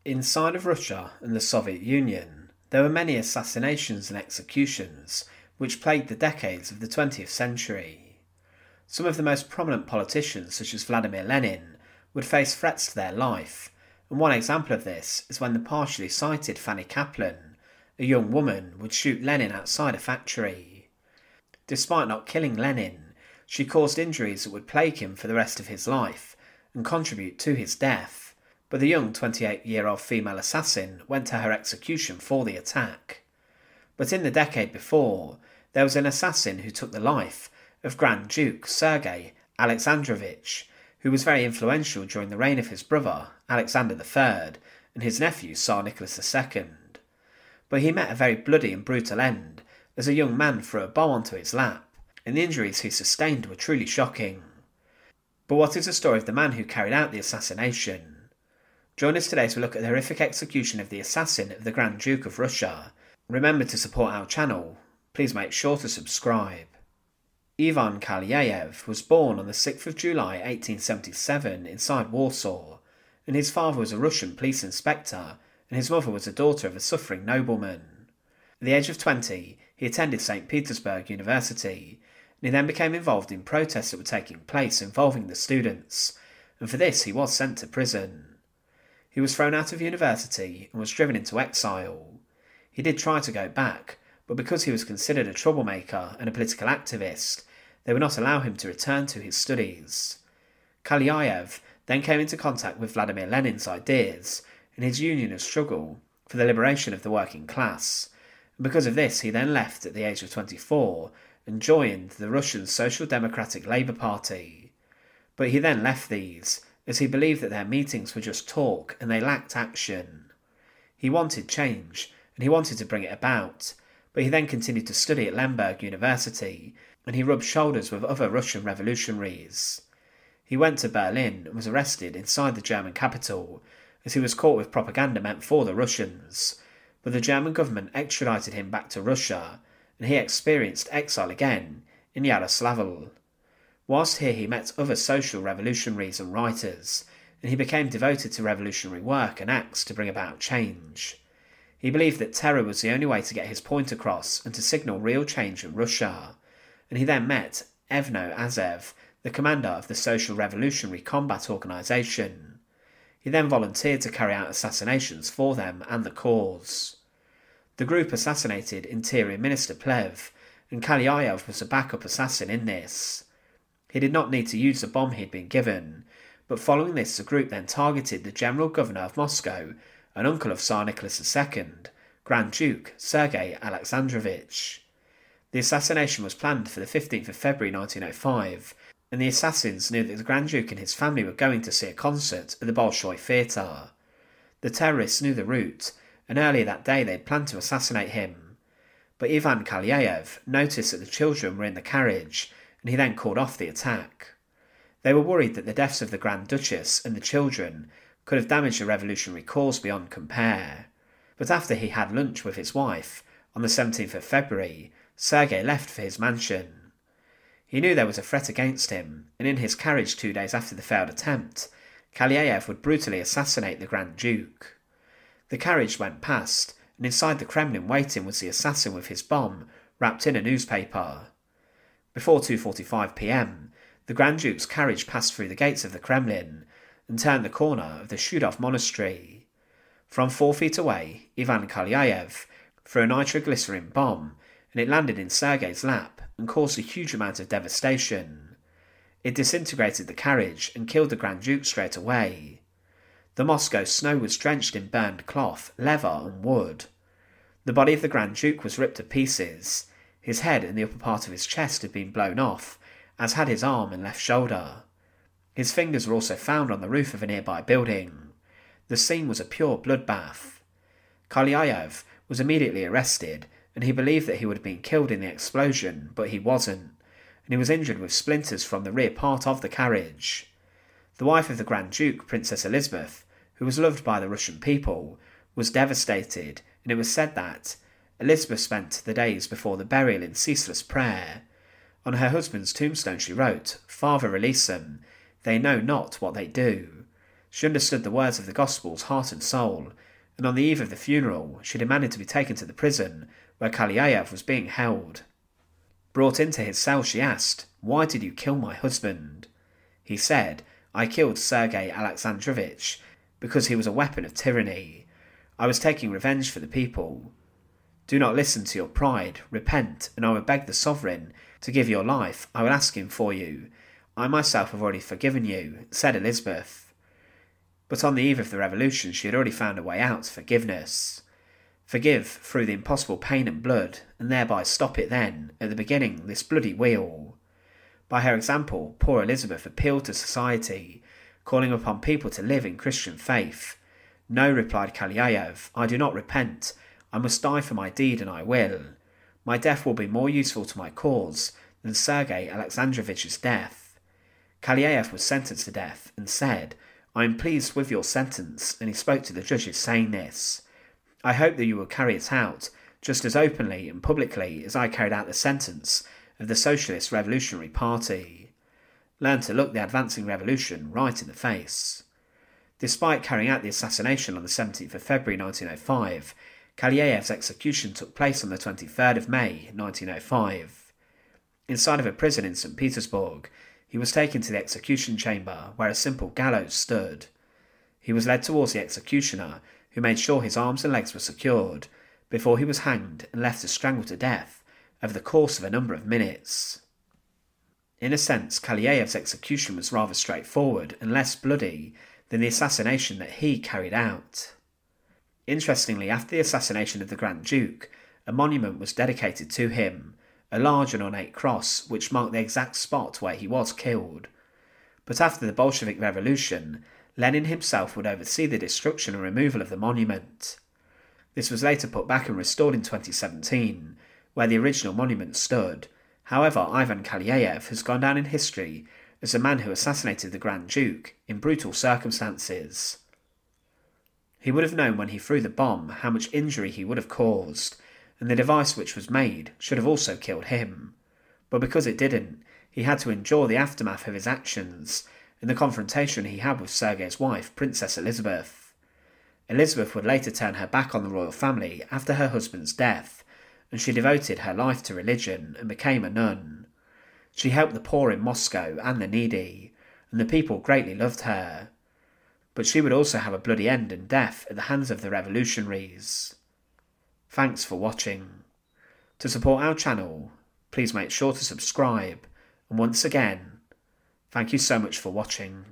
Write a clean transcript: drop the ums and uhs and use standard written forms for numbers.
Inside of Russia and the Soviet Union, there were many assassinations and executions which plagued the decades of the 20th century. Some of the most prominent politicians, such as Vladimir Lenin, would face threats to their life, and one example of this is when the partially sighted Fanny Kaplan, a young woman, would shoot Lenin outside a factory. Despite not killing Lenin, she caused injuries that would plague him for the rest of his life and contribute to his death. But the young 28-year-old female assassin went to her execution for the attack. But in the decade before, there was an assassin who took the life of Grand Duke Sergei Alexandrovich, who was very influential during the reign of his brother, Alexander III, and his nephew, Tsar Nicholas II. But he met a very bloody and brutal end, as a young man threw a bomb onto his lap, and the injuries he sustained were truly shocking. But what is the story of the man who carried out the assassination? Join us today to look at the horrific execution of the assassin of the Grand Duke of Russia. Remember to support our channel. Please make sure to subscribe. Ivan Kalyayev was born on the 6th of July 1877 inside Warsaw, and his father was a Russian police inspector, and his mother was a daughter of a suffering nobleman. At the age of 20, he attended St Petersburg University, and he then became involved in protests that were taking place involving the students, and for this he was sent to prison. He was thrown out of university and was driven into exile. He did try to go back, but because he was considered a troublemaker and a political activist, they would not allow him to return to his studies. Kalyayev then came into contact with Vladimir Lenin's ideas and his unionist struggle for the liberation of the working class, and because of this he then left at the age of 24 and joined the Russian Social Democratic Labour Party. But he then left these, as he believed that their meetings were just talk and they lacked action. He wanted change, and he wanted to bring it about, but he then continued to study at Lemberg University, and he rubbed shoulders with other Russian revolutionaries. He went to Berlin and was arrested inside the German capital, as he was caught with propaganda meant for the Russians, but the German government extradited him back to Russia, and he experienced exile again in Yaroslavl. Whilst here he met other social revolutionaries and writers, and he became devoted to revolutionary work and acts to bring about change. He believed that terror was the only way to get his point across and to signal real change in Russia, and he then met Evno Azev, the commander of the Social Revolutionary Combat Organisation. He then volunteered to carry out assassinations for them and the cause. The group assassinated Interior Minister Plev, and Kalyayev was a backup assassin in this. He did not need to use the bomb he had been given, but following this the group then targeted the General Governor of Moscow, an uncle of Tsar Nicholas II, Grand Duke Sergei Alexandrovich. The assassination was planned for the 15th of February 1905, and the assassins knew that the Grand Duke and his family were going to see a concert at the Bolshoi Theatre. The terrorists knew the route, and earlier that day they had planned to assassinate him. But Ivan Kalyayev noticed that the children were in the carriage, and he then called off the attack. They were worried that the deaths of the Grand Duchess and the children could have damaged the revolutionary cause beyond compare. But after he had lunch with his wife, on the 17th of February, Sergei left for his mansion. He knew there was a threat against him, and in his carriage 2 days after the failed attempt, Kalyayev would brutally assassinate the Grand Duke. The carriage went past, and inside the Kremlin waiting was the assassin with his bomb, wrapped in a newspaper. Before 2:45 p.m, the Grand Duke's carriage passed through the gates of the Kremlin and turned the corner of the Shudov Monastery. From 4 feet away, Ivan Kalyayev threw a nitroglycerin bomb, and it landed in Sergei's lap and caused a huge amount of devastation. It disintegrated the carriage and killed the Grand Duke straight away. The Moscow snow was drenched in burned cloth, leather and wood. The body of the Grand Duke was ripped to pieces. His head and the upper part of his chest had been blown off, as had his arm and left shoulder. His fingers were also found on the roof of a nearby building. The scene was a pure bloodbath. Kalyayev was immediately arrested, and he believed that he would have been killed in the explosion, but he wasn't, and he was injured with splinters from the rear part of the carriage. The wife of the Grand Duke, Princess Elisabeth, who was loved by the Russian people, was devastated, and it was said that Elizabeth spent the days before the burial in ceaseless prayer. On her husband's tombstone she wrote, "Father, release them. They know not what they do." She understood the words of the Gospels heart and soul, and on the eve of the funeral she demanded to be taken to the prison where Kalyayev was being held. Brought into his cell, she asked, "Why did you kill my husband?" He said, "I killed Sergei Alexandrovich because he was a weapon of tyranny. I was taking revenge for the people. Do not listen to your pride, repent, and I will beg the sovereign to give your life. I will ask him for you. I myself have already forgiven you," said Elizabeth. But on the eve of the revolution she had already found a way out to forgiveness. Forgive through the impossible pain and blood, and thereby stop it then, at the beginning, this bloody wheel. By her example, poor Elizabeth appealed to society, calling upon people to live in Christian faith. "No," replied Kalyayev, "I do not repent. I must die for my deed, and I will. My death will be more useful to my cause than Sergei Alexandrovich's death." Kalyayev was sentenced to death, and said, "I am pleased with your sentence," and he spoke to the judges saying this, "I hope that you will carry it out, just as openly and publicly as I carried out the sentence of the Socialist Revolutionary Party. Learn to look the advancing revolution right in the face." Despite carrying out the assassination on the 17th of February 1905, Kalyayev's execution took place on the 23rd of May 1905. Inside of a prison in St Petersburg, he was taken to the execution chamber where a simple gallows stood. He was led towards the executioner, who made sure his arms and legs were secured, before he was hanged and left to strangle to death over the course of a number of minutes. In a sense, Kalyayev's execution was rather straightforward and less bloody than the assassination that he carried out. Interestingly, after the assassination of the Grand Duke, a monument was dedicated to him, a large and ornate cross which marked the exact spot where he was killed. But after the Bolshevik Revolution, Lenin himself would oversee the destruction and removal of the monument. This was later put back and restored in 2017, where the original monument stood. However, Ivan Kalyayev has gone down in history as a man who assassinated the Grand Duke in brutal circumstances. He would have known when he threw the bomb how much injury he would have caused, and the device which was made should have also killed him. But because it didn't, he had to endure the aftermath of his actions and the confrontation he had with Sergei's wife, Princess Elisabeth. Elizabeth would later turn her back on the royal family after her husband's death, and she devoted her life to religion and became a nun. She helped the poor in Moscow and the needy, and the people greatly loved her. But she would also have a bloody end and death at the hands of the revolutionaries. Thanks for watching. To support our channel, please make sure to subscribe, and once again, thank you so much for watching.